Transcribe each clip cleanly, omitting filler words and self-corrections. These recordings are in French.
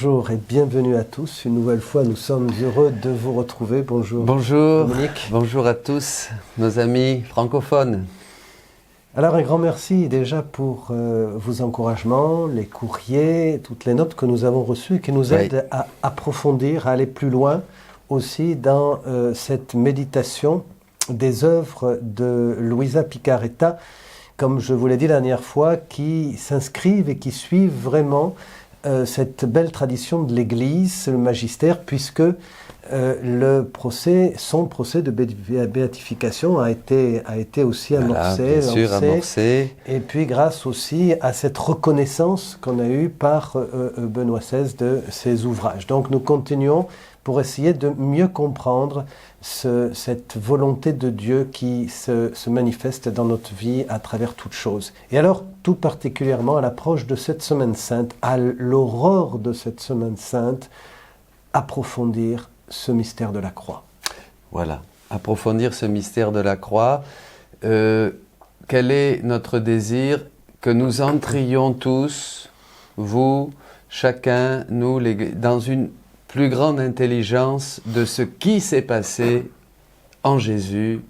Bonjour et bienvenue à tous. Une nouvelle fois, nous sommes heureux de vous retrouver. Bonjour. Bonjour. Dominique. Bonjour à tous, nos amis francophones. Alors un grand merci déjà pour vos encouragements, les courriers, toutes les notes que nous avons reçues et qui nous aident à approfondir, à aller plus loin aussi dans cette méditation des œuvres de Luisa Picarreta, comme je vous l'ai dit la dernière fois, qui s'inscrivent et qui suivent vraiment cette belle tradition de l'Église, le magistère, puisque son procès de béatification a été aussi amorcé. Et puis grâce aussi à cette reconnaissance qu'on a eue par Benoît XVI de ses ouvrages. Donc nous continuons pour essayer de mieux comprendre cette volonté de Dieu qui se manifeste dans notre vie à travers toutes choses. Et alors, tout particulièrement à l'approche de cette Semaine Sainte, à l'aurore de cette Semaine Sainte, approfondir ce mystère de la croix. Voilà, approfondir ce mystère de la croix. Quel est notre désir? Que nous entrions tous, vous, chacun, nous, dans une plus grande intelligence de ce qui s'est passé en Jésus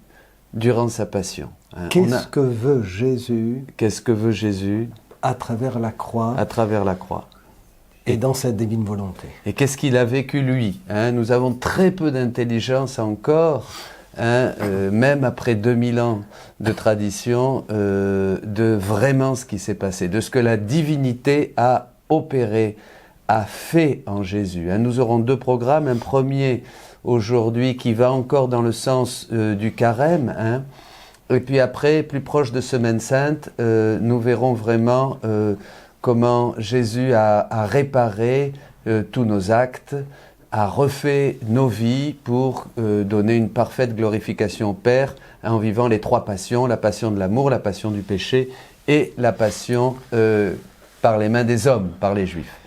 durant sa passion. Qu'est-ce que veut Jésus? Qu'est-ce que veut Jésus? À travers la croix. À travers la croix. Et dans cette divine volonté. Et qu'est-ce qu'il a vécu lui? Nous avons très peu d'intelligence encore, même après 2000 ans de tradition, de vraiment ce qui s'est passé, de ce que la divinité a opéré, a fait en Jésus. Nous aurons deux programmes, un premier aujourd'hui qui va encore dans le sens du carême, et puis après, plus proche de Semaine Sainte, nous verrons vraiment comment Jésus a réparé tous nos actes, a refait nos vies pour donner une parfaite glorification au Père en vivant les trois passions, la passion de l'amour, la passion du péché et la passion par les mains des hommes, par les Juifs.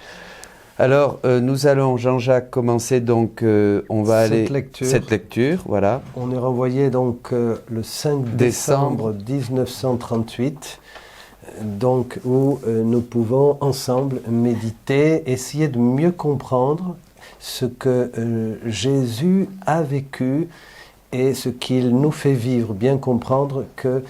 Alors, nous allons, Jean-Jacques, commencer donc, on va aller cette lecture, voilà. On est renvoyé donc le 5 décembre 1938, donc où nous pouvons ensemble méditer, essayer de mieux comprendre ce que Jésus a vécu et ce qu'il nous fait vivre, bien comprendre que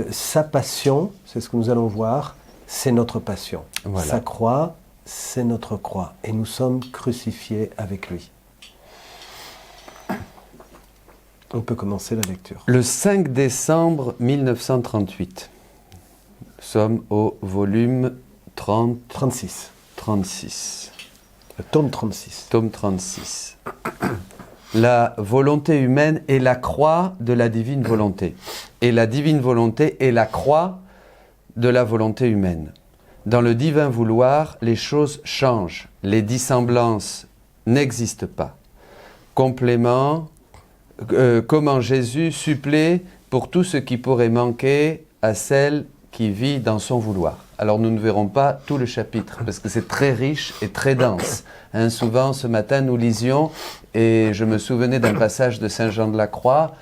sa passion, c'est ce que nous allons voir, c'est notre passion. Voilà. Sa croix, c'est notre croix, et nous sommes crucifiés avec lui. On peut commencer la lecture. Le 5 décembre 1938. Nous sommes au volume 36. Le tome 36. Tome 36. La volonté humaine est la croix de la divine volonté. Et la divine volonté est la croix de la volonté humaine. Dans le divin vouloir, les choses changent. Les dissemblances n'existent pas. Complément, comment Jésus supplée pour tout ce qui pourrait manquer à celle qui vit dans son vouloir. Alors nous ne verrons pas tout le chapitre, parce que c'est très riche et très dense. Souvent, ce matin, nous lisions, et je me souvenais d'un passage de Saint Jean de la Croix,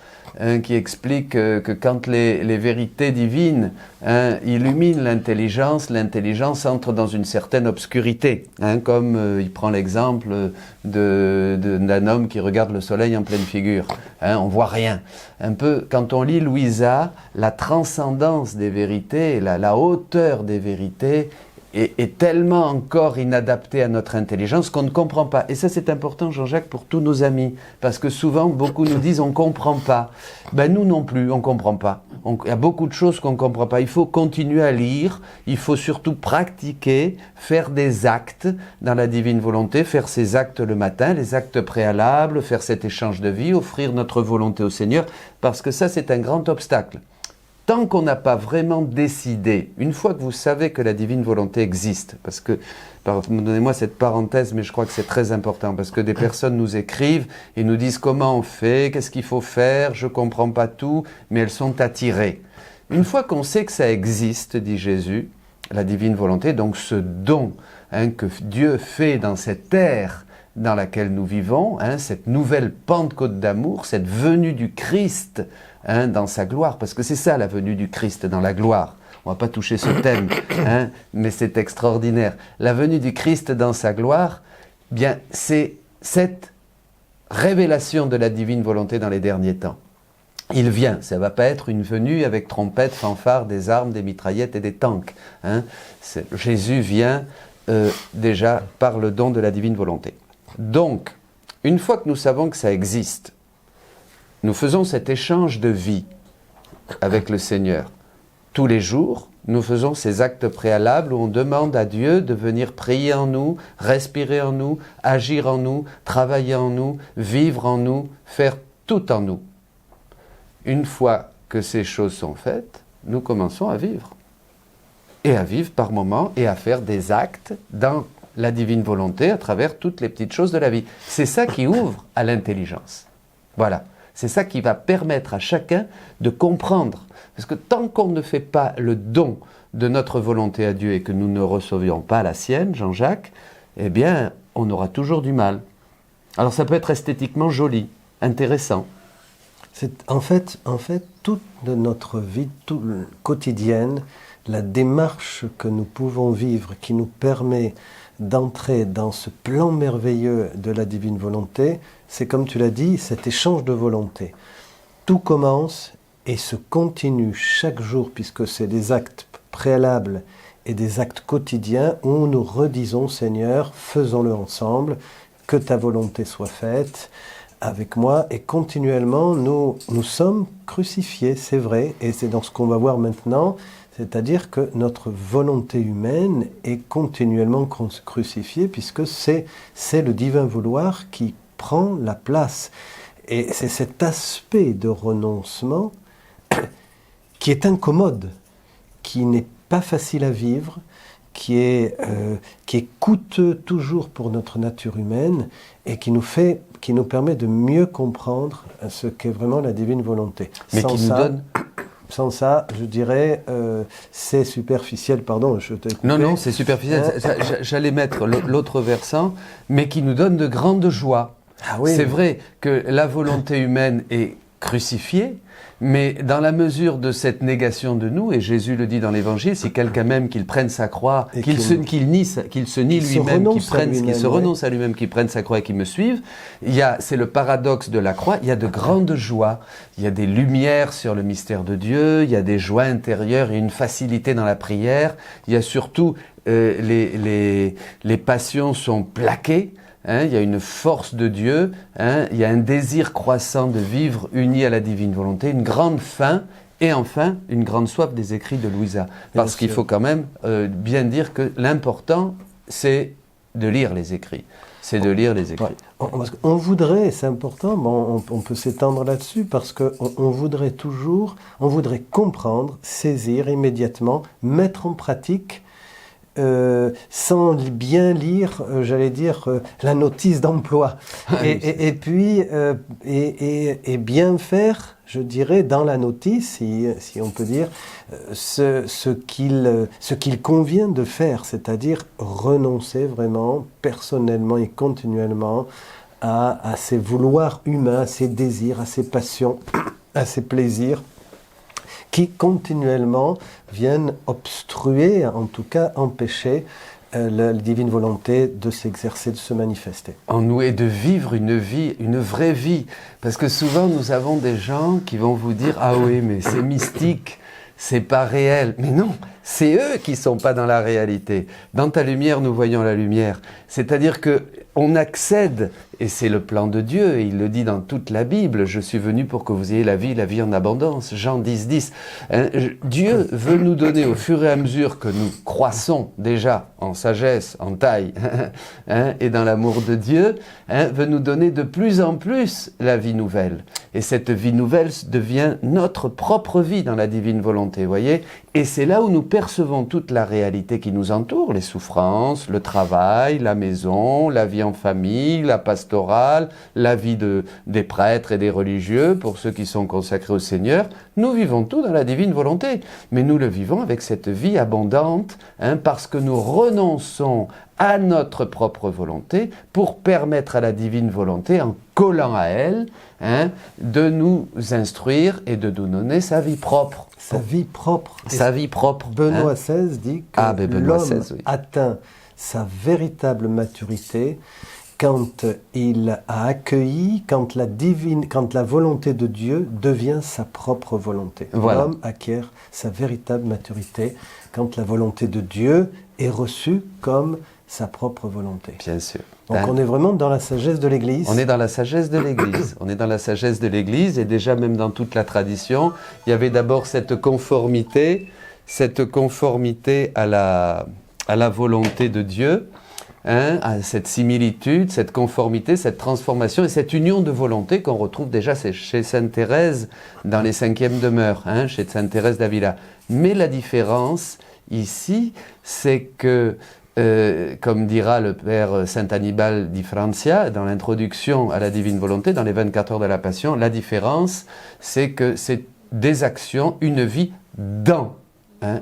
qui explique que quand les vérités divines illuminent l'intelligence, l'intelligence entre dans une certaine obscurité. Comme il prend l'exemple d'un homme qui regarde le soleil en pleine figure. On voit rien. Un peu, quand on lit Luisa, la transcendance des vérités, la hauteur des vérités est tellement encore inadaptée à notre intelligence qu'on ne comprend pas. Et ça, c'est important, Jean-Jacques, pour tous nos amis. Parce que souvent, beaucoup nous disent « on ne comprend pas ». Ben nous non plus, on ne comprend pas. Il y a beaucoup de choses qu'on ne comprend pas. Il faut continuer à lire, il faut surtout pratiquer, faire des actes dans la divine volonté, faire ces actes le matin, les actes préalables, faire cet échange de vie, offrir notre volonté au Seigneur, parce que ça, c'est un grand obstacle. Tant qu'on n'a pas vraiment décidé, une fois que vous savez que la divine volonté existe, parce que, pardonnez-moi cette parenthèse, mais je crois que c'est très important, parce que des personnes nous écrivent et nous disent comment on fait, qu'est-ce qu'il faut faire, je ne comprends pas tout, mais elles sont attirées. Une fois qu'on sait que ça existe, dit Jésus, la divine volonté, donc ce don que Dieu fait dans cette ère dans laquelle nous vivons, cette nouvelle Pentecôte d'amour, cette venue du Christ dans sa gloire, parce que c'est ça la venue du Christ dans la gloire. On ne va pas toucher ce thème, mais c'est extraordinaire. La venue du Christ dans sa gloire, bien, c'est cette révélation de la divine volonté dans les derniers temps. Il vient, ça ne va pas être une venue avec trompettes, fanfares, des armes, des mitraillettes et des tanks. Hein. Jésus vient déjà par le don de la divine volonté. Donc, une fois que nous savons que ça existe, nous faisons cet échange de vie avec le Seigneur. Tous les jours, nous faisons ces actes préalables où on demande à Dieu de venir prier en nous, respirer en nous, agir en nous, travailler en nous, vivre en nous, faire tout en nous. Une fois que ces choses sont faites, nous commençons à vivre. Et à vivre par moments et à faire des actes dans la divine volonté à travers toutes les petites choses de la vie. C'est ça qui ouvre à l'intelligence. Voilà. C'est ça qui va permettre à chacun de comprendre. Parce que tant qu'on ne fait pas le don de notre volonté à Dieu et que nous ne recevions pas la sienne, Jean-Jacques, eh bien, on aura toujours du mal. Alors ça peut être esthétiquement joli, intéressant. En fait, toute notre vie quotidienne, la démarche que nous pouvons vivre, qui nous permet d'entrer dans ce plan merveilleux de la divine volonté, c'est comme tu l'as dit, cet échange de volonté. Tout commence et se continue chaque jour, puisque c'est des actes préalables et des actes quotidiens où nous redisons, Seigneur, faisons-le ensemble, que ta volonté soit faite avec moi, et continuellement nous sommes crucifiés, c'est vrai, et c'est dans ce qu'on va voir maintenant, c'est-à-dire que notre volonté humaine est continuellement crucifiée, puisque c'est le divin vouloir qui prend la place. Et c'est cet aspect de renoncement qui est incommode, qui n'est pas facile à vivre, qui est coûteux toujours pour notre nature humaine et qui nous permet de mieux comprendre ce qu'est vraiment la divine volonté. Mais Sans ça, je dirais, c'est superficiel, pardon, je t'ai coupé. Non, c'est superficiel. J'allais mettre l'autre versant, mais qui nous donne de grandes joies. Ah oui, c'est vrai que la volonté humaine est crucifiée, mais dans la mesure de cette négation de nous, et Jésus le dit dans l'Évangile, si quelqu'un même qu'il prenne sa croix, qu'il se nie lui-même, qu'il se renonce à lui-même, qu'il prenne sa croix et qu'il me suive, c'est le paradoxe de la croix, il y a de grandes joies, il y a des lumières sur le mystère de Dieu, il y a des joies intérieures et une facilité dans la prière, il y a surtout les passions sont plaquées. Il y a une force de Dieu, il y a un désir croissant de vivre uni à la divine volonté, une grande faim et enfin une grande soif des écrits de Louisa. Parce qu'il faut quand même bien dire que l'important, c'est de lire les écrits. C'est de lire les écrits. On voudrait, c'est important, on peut s'étendre là-dessus, parce qu'on voudrait comprendre, saisir immédiatement, mettre en pratique, sans bien lire, j'allais dire, la notice d'emploi. Et puis, bien faire, je dirais, dans la notice, si on peut dire, ce qu'il convient de faire, c'est-à-dire renoncer vraiment, personnellement et continuellement, à ses vouloirs humains, à ses désirs, à ses passions, à ses plaisirs, qui continuellement viennent obstruer, en tout cas empêcher la divine volonté de s'exercer, de se manifester. En nous, et de vivre une vie, une vraie vie. Parce que souvent nous avons des gens qui vont vous dire « Ah oui, mais c'est mystique, c'est pas réel. » Mais non, c'est eux qui sont pas dans la réalité. Dans ta lumière, nous voyons la lumière. C'est-à-dire que on accède, et c'est le plan de Dieu, et il le dit dans toute la Bible, « Je suis venu pour que vous ayez la vie en abondance ». Jean 10, 10. Dieu veut nous donner au fur et à mesure que nous croissons déjà en sagesse, en taille, et dans l'amour de Dieu, veut nous donner de plus en plus la vie nouvelle. Et cette vie nouvelle devient notre propre vie dans la divine volonté, vous voyez ? Et c'est là où nous percevons toute la réalité qui nous entoure, les souffrances, le travail, la maison, la vie en famille, la pastorale, la vie des prêtres et des religieux, pour ceux qui sont consacrés au Seigneur. Nous vivons tout dans la divine volonté, mais nous le vivons avec cette vie abondante, parce que nous renonçons à notre propre volonté pour permettre à la divine volonté, en collant à elle, de nous instruire et de nous donner sa vie propre. Sa vie propre. Sa vie propre. Benoît XVI dit que l'homme atteint sa véritable maturité quand il a accueilli, quand la volonté de Dieu devient sa propre volonté. Voilà. L'homme acquiert sa véritable maturité quand la volonté de Dieu est reçue comme sa propre volonté. Bien sûr. Donc on est vraiment dans la sagesse de l'Église. On est dans la sagesse de l'Église. On est dans la sagesse de l'Église, et déjà même dans toute la tradition, il y avait d'abord cette conformité à la volonté de Dieu, à cette similitude, cette conformité, cette transformation et cette union de volonté qu'on retrouve déjà chez Sainte Thérèse dans les 5e demeures, chez Sainte Thérèse d'Avila. Mais la différence ici, c'est que comme dira le père Saint Annibal di Francia dans l'introduction à la divine volonté, dans les 24 heures de la Passion, la différence, c'est que c'est des actions, une vie dans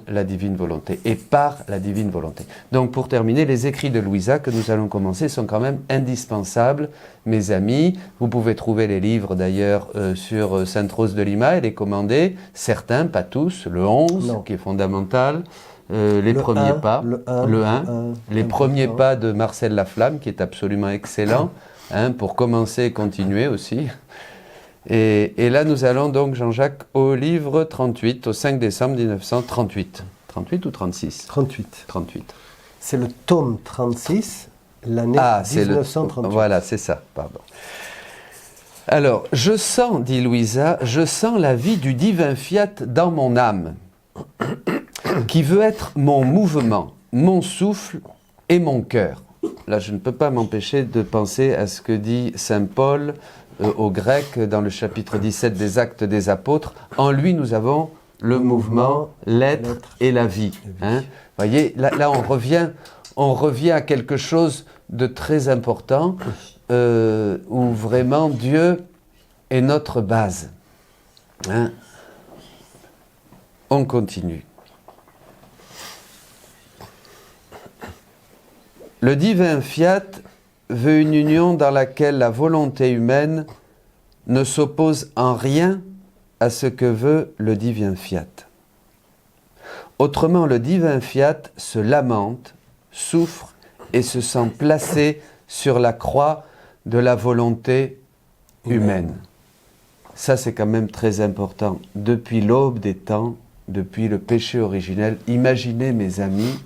la divine volonté et par la divine volonté. Donc pour terminer, les écrits de Louisa que nous allons commencer sont quand même indispensables, mes amis. Vous pouvez trouver les livres d'ailleurs sur Sainte Rose de Lima et les commander, certains, pas tous, le 11 qui est fondamental, les premiers pas, le 1, les premiers pas de Marcel Laflamme qui est absolument excellent, pour commencer et continuer aussi. Et là, nous allons donc, Jean-Jacques, au livre 38, au 5 décembre 1938. 38 ou 36 38. 38. C'est le tome 36, l'année 1938. Voilà, c'est ça, pardon. Alors, je sens, dit Louisa, je sens la vie du divin fiat dans mon âme, qui veut être mon mouvement, mon souffle et mon cœur. Là, je ne peux pas m'empêcher de penser à ce que dit saint Paul au grec dans le chapitre 17 des Actes des Apôtres. En lui, nous avons le mouvement, l'être et la vie. Vous voyez, là on revient à quelque chose de très important, où vraiment Dieu est notre base. On continue. Le divin fiat veut une union dans laquelle la volonté humaine ne s'oppose en rien à ce que veut le divin fiat. Autrement, le divin fiat se lamente, souffre et se sent placé sur la croix de la volonté humaine. Ça, c'est quand même très important. Depuis l'aube des temps, depuis le péché originel, imaginez, mes amis,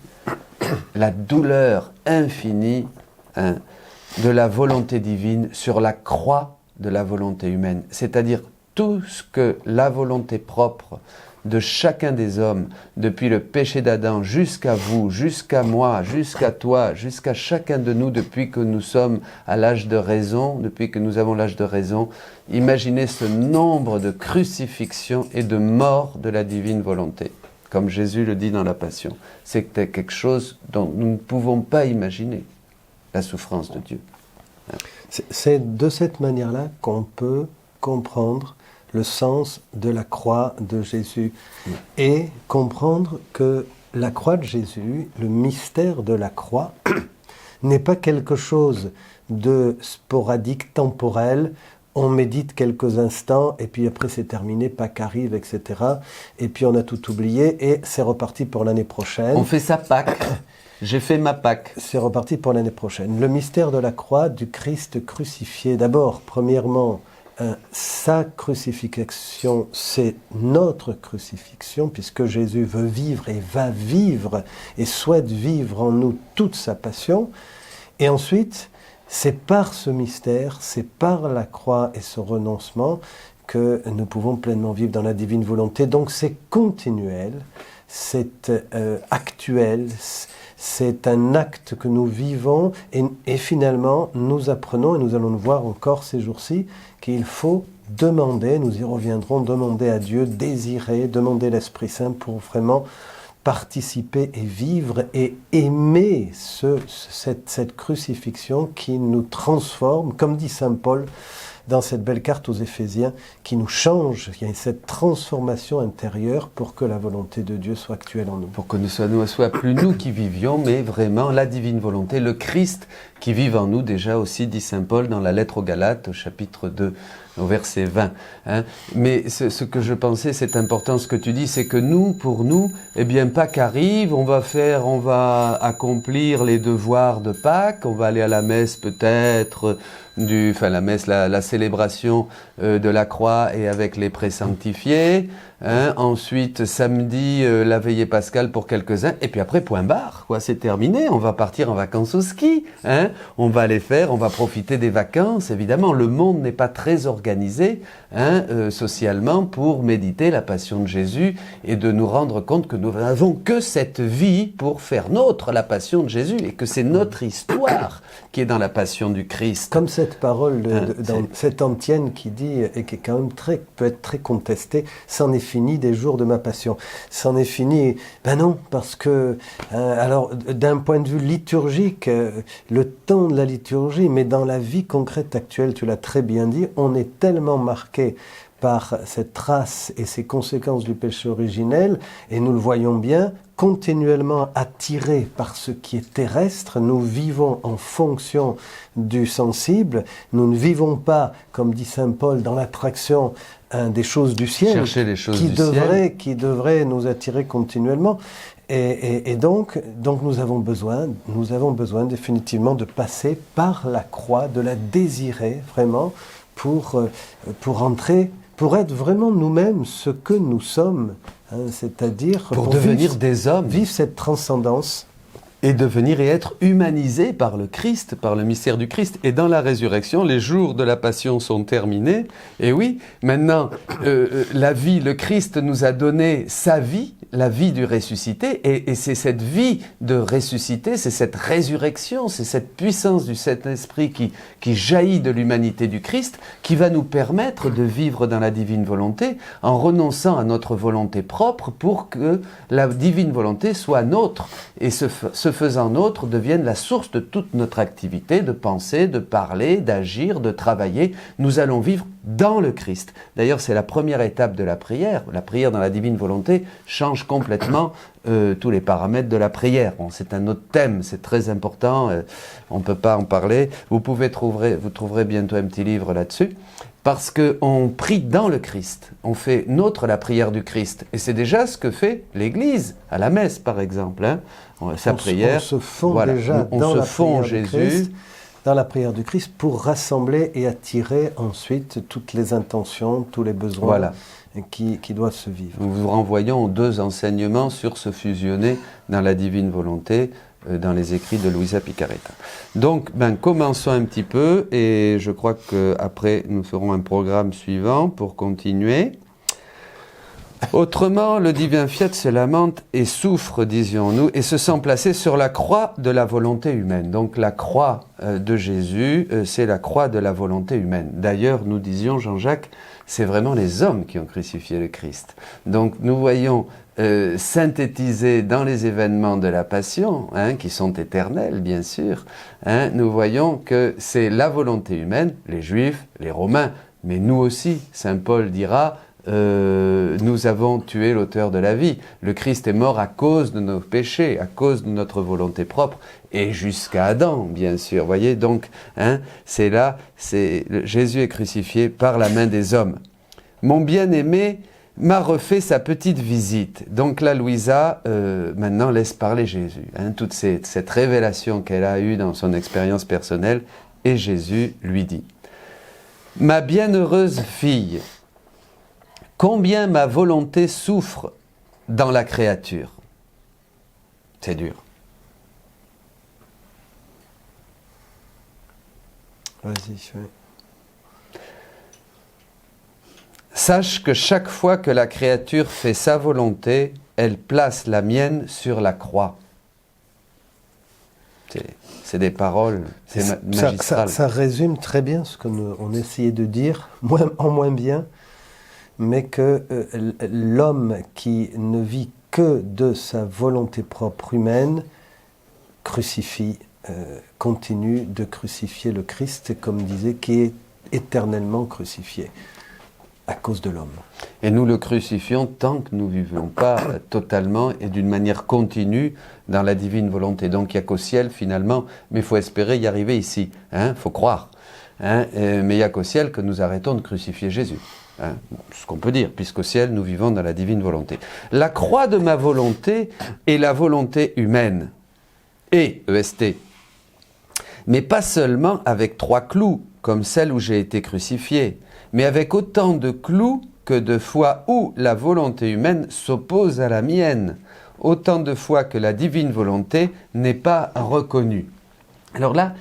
la douleur infinie de la volonté divine sur la croix de la volonté humaine. C'est-à-dire tout ce que la volonté propre de chacun des hommes, depuis le péché d'Adam jusqu'à vous, jusqu'à moi, jusqu'à toi, jusqu'à chacun de nous depuis que nous sommes à l'âge de raison, depuis que nous avons l'âge de raison, imaginez ce nombre de crucifixions et de morts de la divine volonté. Comme Jésus le dit dans la Passion. C'est quelque chose dont nous ne pouvons pas imaginer la souffrance de Dieu. C'est de cette manière-là qu'on peut comprendre le sens de la croix de Jésus et comprendre que la croix de Jésus, le mystère de la croix, n'est pas quelque chose de sporadique, temporel. On médite quelques instants et puis après c'est terminé, Pâques arrive, etc. Et puis on a tout oublié et c'est reparti pour l'année prochaine. On fait sa Pâques. J'ai fait ma Pâques. C'est reparti pour l'année prochaine. Le mystère de la croix du Christ crucifié. D'abord, premièrement, sa crucifixion, c'est notre crucifixion, puisque Jésus veut vivre et va vivre et souhaite vivre en nous toute sa passion. Et ensuite, c'est par ce mystère, c'est par la croix et ce renoncement que nous pouvons pleinement vivre dans la divine volonté. Donc c'est continuel, c'est actuel, c'est un acte que nous vivons et finalement nous apprenons, et nous allons le voir encore ces jours-ci, qu'il faut demander, nous y reviendrons, demander à Dieu, désirer, demander l'Esprit Saint pour vraiment participer et vivre et aimer cette crucifixion qui nous transforme, comme dit saint Paul dans cette belle carte aux Éphésiens, qui nous change. Il y a cette transformation intérieure pour que la volonté de Dieu soit actuelle en nous. Pour que ne soit plus nous qui vivions, mais vraiment la divine volonté, le Christ qui vive en nous, déjà aussi, dit saint Paul dans la lettre aux Galates, au chapitre 2. au verset 20. Hein. Mais ce que je pensais, c'est important ce que tu dis, c'est que nous, pour nous, eh bien Pâques arrive, on va accomplir les devoirs de Pâques, on va aller à la messe peut-être, la célébration de la croix et avec les présanctifiés. Hein, ensuite, samedi, la veillée pascale pour quelques-uns, et puis après, point barre, quoi, c'est terminé, on va partir en vacances au ski, hein, on va on va profiter des vacances, évidemment, le monde n'est pas très organisé, hein, socialement, pour méditer la passion de Jésus, et de nous rendre compte que nous n'avons que cette vie pour faire nôtre la passion de Jésus, et que c'est notre histoire qui est dans la passion du Christ. Comme cette parole dans cette antienne qui dit, et qui est quand même peut être très contestée, c'en est fini des jours de ma passion. C'en est fini. Ben non, parce que, alors, d'un point de vue liturgique, le temps de la liturgie, mais dans la vie concrète actuelle, tu l'as très bien dit, on est tellement marqué par cette trace et ces conséquences du péché originel, et nous le voyons bien, continuellement attirés par ce qui est terrestre, nous vivons en fonction du sensible, nous ne vivons pas, comme dit saint Paul, dans l'attraction des choses du ciel, chercher les choses du ciel, qui devraient nous attirer continuellement. Et donc nous avons besoin définitivement de passer par la croix, de la désirer vraiment pour entrer, pour être vraiment nous-mêmes ce que nous sommes, hein, c'est-à-dire pour devenir des hommes, vivre cette transcendance. Et devenir et être humanisé par le Christ, par le mystère du Christ. Et dans la résurrection, les jours de la passion sont terminés. Et oui, maintenant, la vie, le Christ nous a donné sa vie, la vie du ressuscité. Et c'est cette vie de ressuscité, c'est cette résurrection, c'est cette puissance du Saint-Esprit qui jaillit de l'humanité du Christ, qui va nous permettre de vivre dans la divine volonté en renonçant à notre volonté propre pour que la divine volonté soit nôtre. Et ce faisant nôtre, devienne la source de toute notre activité, de penser, de parler, d'agir, de travailler. Nous allons vivre dans le Christ. D'ailleurs, c'est la première étape de la prière. La prière dans la divine volonté change complètement tous les paramètres de la prière. Bon, c'est un autre thème, c'est très important, on ne peut pas en parler. Vous trouverez bientôt un petit livre là-dessus. Parce qu'on prie dans le Christ, on fait nôtre la prière du Christ. Et c'est déjà ce que fait l'Église, à la messe par exemple. Hein. Sa prière, on se fond déjà dans la prière du Christ, dans la prière du Christ, pour rassembler et attirer ensuite toutes les intentions, tous les besoins qui doivent se vivre. Nous vous renvoyons aux 2 enseignements sur se fusionner dans la divine volonté, dans les écrits de Luisa Picaretta. Donc, commençons un petit peu, et je crois qu'après, nous ferons un programme suivant pour continuer. Autrement, le divin fiat se lamente et souffre, disions-nous, et se sent placé sur la croix de la volonté humaine. Donc la croix de Jésus, c'est la croix de la volonté humaine. D'ailleurs, nous disions, Jean-Jacques, c'est vraiment les hommes qui ont crucifié le Christ. Donc nous voyons synthétisé dans les événements de la Passion, hein, qui sont éternels bien sûr, hein, nous voyons que c'est la volonté humaine, les Juifs, les Romains, mais nous aussi, saint Paul dira, nous avons tué l'auteur de la vie. Le Christ est mort à cause de nos péchés, à cause de notre volonté propre, et jusqu'à Adam, bien sûr. Vous voyez, donc, hein, Jésus est crucifié par la main des hommes. Mon bien-aimé m'a refait sa petite visite. Donc là, Louisa, maintenant, laisse parler Jésus. Hein, toute cette révélation qu'elle a eue dans son expérience personnelle, et Jésus lui dit, « Ma bienheureuse fille, combien ma volonté souffre dans la créature. » C'est dur. Vas-y, oui. Sache que chaque fois que la créature fait sa volonté, elle place la mienne sur la croix. C'est des paroles, c'est magistral. Ça résume très bien ce qu'on essayait de dire, en moins bien, mais que l'homme qui ne vit que de sa volonté propre humaine continue de crucifier le Christ, comme disait, qui est éternellement crucifié à cause de l'homme. Et nous le crucifions tant que nous ne vivons pas totalement et d'une manière continue dans la divine volonté. Donc il n'y a qu'au ciel finalement, mais il faut espérer y arriver ici, hein, faut croire. hein, mais il n'y a qu'au ciel que nous arrêtons de crucifier Jésus. Hein, ce qu'on peut dire, puisqu'au ciel, nous vivons dans la divine volonté. La croix de ma volonté est la volonté humaine, et EST, mais pas seulement avec 3 clous, comme celle où j'ai été crucifié, mais avec autant de clous que de fois où la volonté humaine s'oppose à la mienne, autant de fois que la divine volonté n'est pas reconnue. Alors là,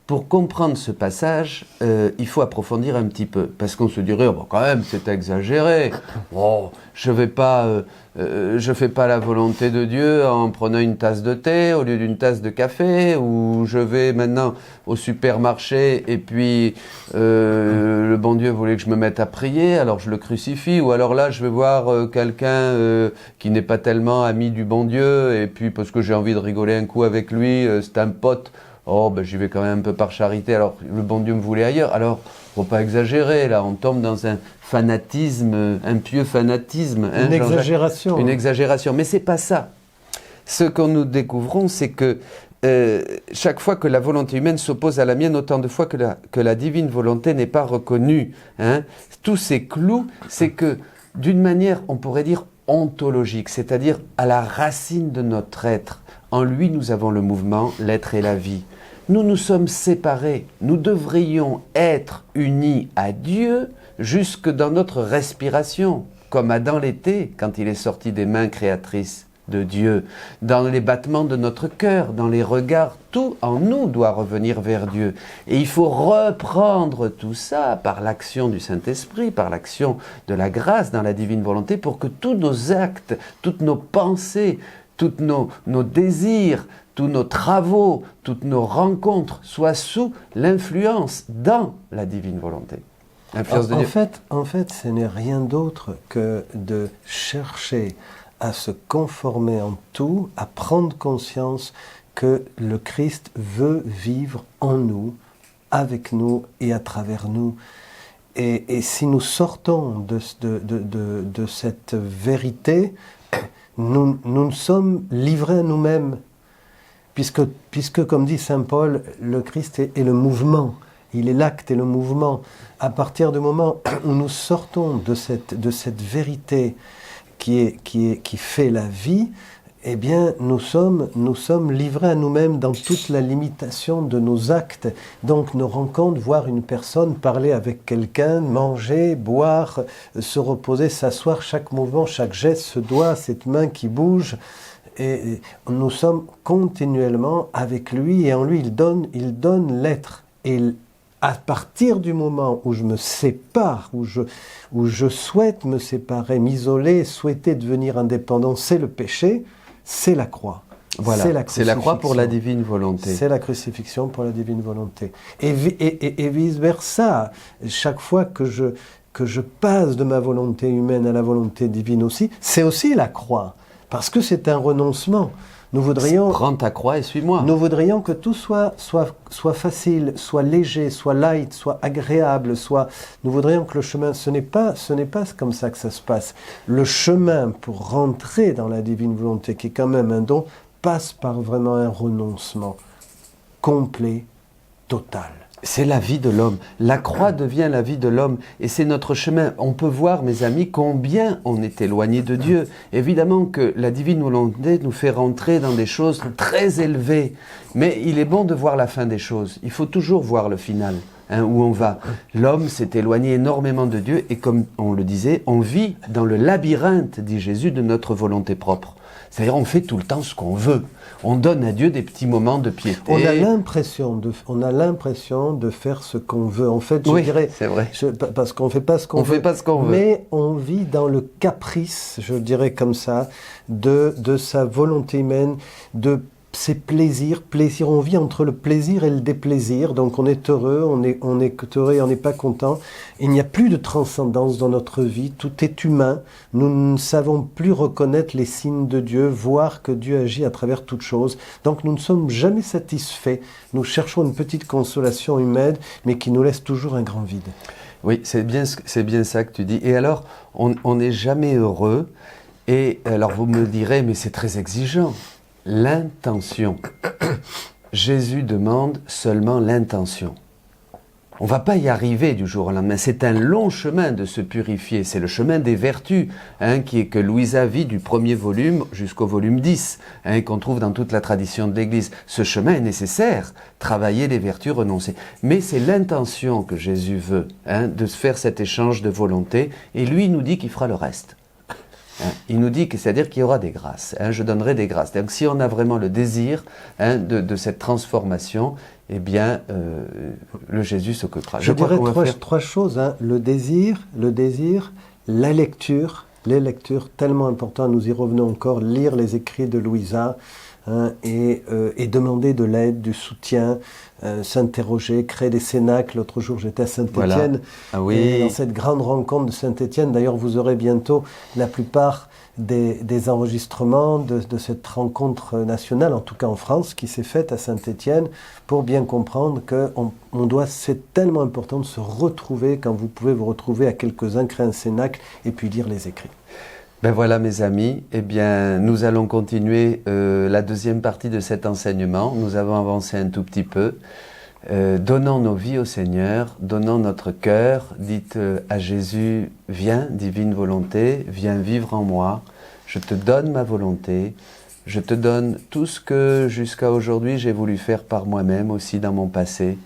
pour comprendre ce passage, il faut approfondir un petit peu, parce qu'on se dirait, bon, quand même, c'est exagéré. Bon, je fais pas la volonté de Dieu en prenant une tasse de thé au lieu d'une tasse de café, ou je vais maintenant au supermarché et puis le bon Dieu voulait que je me mette à prier, alors je le crucifie, ou alors là, je vais voir quelqu'un qui n'est pas tellement ami du bon Dieu, et puis parce que j'ai envie de rigoler un coup avec lui, c'est un pote. Oh, ben j'y vais quand même un peu par charité, alors le bon Dieu me voulait ailleurs. Alors, faut pas exagérer, là, on tombe dans un fanatisme, un pieux fanatisme. Hein, une exagération. Une exagération, mais c'est pas ça. Ce que nous découvrons, c'est que chaque fois que la volonté humaine s'oppose à la mienne, autant de fois que la divine volonté n'est pas reconnue. Hein. Tous ces clous, c'est que, d'une manière, on pourrait dire, ontologique, c'est-à-dire à la racine de notre être, en lui nous avons le mouvement, l'être et la vie. Nous nous sommes séparés, nous devrions être unis à Dieu jusque dans notre respiration, comme Adam l'était quand il est sorti des mains créatrices de Dieu, dans les battements de notre cœur, dans les regards, tout en nous doit revenir vers Dieu. Et il faut reprendre tout ça par l'action du Saint-Esprit, par l'action de la grâce dans la divine volonté, pour que tous nos actes, toutes nos pensées, tous nos désirs, tous nos travaux, toutes nos rencontres soient sous l'influence dans la divine volonté. L'influence de Dieu. En fait, ce n'est rien d'autre que de chercher à se conformer en tout, à prendre conscience que le Christ veut vivre en nous, avec nous et à travers nous. Et si nous sortons de cette vérité, nous nous sommes livrés à nous-mêmes, puisque comme dit saint Paul, le Christ est le mouvement, il est l'acte et le mouvement. À partir du moment où nous sortons de cette vérité qui fait la vie, eh bien, nous sommes livrés à nous-mêmes dans toute la limitation de nos actes. Donc, nos rencontres, voir une personne, parler avec quelqu'un, manger, boire, se reposer, s'asseoir, chaque mouvement, chaque geste, ce doigt, cette main qui bouge, et nous sommes continuellement avec lui, et en lui, il donne l'être. Et à partir du moment où je me sépare, où je souhaite me séparer, m'isoler, souhaiter devenir indépendant, c'est le péché, c'est la croix. Voilà, c'est la croix pour la divine volonté. C'est la crucifixion pour la divine volonté. Et vice-versa, chaque fois que je passe de ma volonté humaine à la volonté divine aussi, c'est aussi la croix, parce que c'est un renoncement. Nous voudrions, prends ta croix et suis-moi. Nous voudrions que tout soit facile, soit léger, soit light, soit agréable, nous voudrions que le chemin, ce n'est pas comme ça que ça se passe. Le chemin pour rentrer dans la divine volonté, qui est quand même un don, passe par vraiment un renoncement complet, total. C'est la vie de l'homme. La croix devient la vie de l'homme et c'est notre chemin. On peut voir, mes amis, combien on est éloigné de Dieu. Évidemment que la divine volonté nous fait rentrer dans des choses très élevées. Mais il est bon de voir la fin des choses. Il faut toujours voir le final, où on va. L'homme s'est éloigné énormément de Dieu et comme on le disait, on vit dans le labyrinthe, dit Jésus, de notre volonté propre. C'est-à-dire on fait tout le temps ce qu'on veut. On donne à Dieu des petits moments de piété. On a l'impression de faire ce qu'on veut. En fait, je dirais, c'est vrai. Parce qu'on ne fait pas ce qu'on veut. On fait pas ce qu'on veut. Mais on vit dans le caprice, je dirais comme ça, de sa volonté humaine, de ses plaisirs. On vit entre le plaisir et le déplaisir. Donc on est heureux, on est heureux et on n'est pas content. Il n'y a plus de transcendance dans notre vie. Tout est humain. Nous ne savons plus reconnaître les signes de Dieu, voir que Dieu agit à travers toutes choses. Donc nous ne sommes jamais satisfaits. Nous cherchons une petite consolation humaine, mais qui nous laisse toujours un grand vide. Oui, c'est bien ça que tu dis. Et alors, on n'est jamais heureux. Et alors vous me direz, mais c'est très exigeant. L'intention. Jésus demande seulement l'intention. On ne va pas y arriver du jour au lendemain. C'est un long chemin de se purifier. C'est le chemin des vertus, que Louisa vit du premier volume jusqu'au volume 10, qu'on trouve dans toute la tradition de l'Église. Ce chemin est nécessaire. Travailler les vertus, renoncer. Mais c'est l'intention que Jésus veut, de faire cet échange de volonté. Et lui, il nous dit qu'il fera le reste. Il nous dit que c'est-à-dire qu'il y aura des grâces. Je donnerai des grâces. Donc si on a vraiment le désir de cette transformation, eh bien, le Jésus s'occupera. Je dirais trois choses. Le désir, la lecture, les lectures, tellement important. Nous y revenons encore. Lire les écrits de Louisa et demander de l'aide, du soutien, s'interroger, créer des cénacles. L'autre jour, j'étais à Saint-Étienne. Voilà. Ah oui. Et dans cette grande rencontre de Saint-Étienne, d'ailleurs, vous aurez bientôt la plupart des enregistrements de cette rencontre nationale, en tout cas en France, qui s'est faite à Saint-Étienne, pour bien comprendre que c'est tellement important de se retrouver quand vous pouvez vous retrouver à quelques-uns, créer un cénacle et puis lire les écrits. Ben voilà mes amis, eh bien nous allons continuer la deuxième partie de cet enseignement. Nous avons avancé un tout petit peu. Donnons nos vies au Seigneur, donnons notre cœur, dites à Jésus, viens, divine volonté, viens vivre en moi, je te donne ma volonté, je te donne tout ce que jusqu'à aujourd'hui j'ai voulu faire par moi-même, aussi dans mon passé,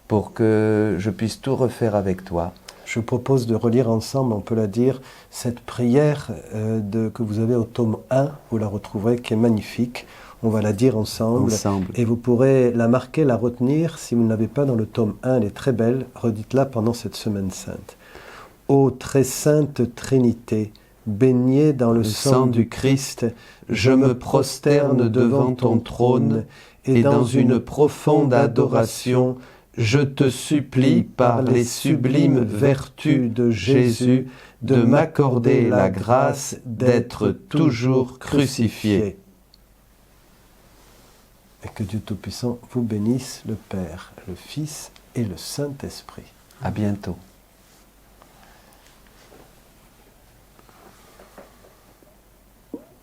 pour que je puisse tout refaire avec toi. Je propose de relire ensemble, on peut la dire, cette prière que vous avez au tome 1, vous la retrouverez, qui est magnifique. On va la dire ensemble. Et vous pourrez la marquer, la retenir. Si vous ne l'avez pas dans le tome 1, elle est très belle. Redites-la pendant cette semaine sainte. Ô très sainte Trinité, baignée dans le sang du Christ, je me prosterne devant ton trône et dans une profonde adoration, je te supplie par les sublimes vertus de Jésus de m'accorder la grâce d'être toujours crucifié. Et que Dieu Tout-Puissant vous bénisse, le Père, le Fils et le Saint-Esprit. À bientôt.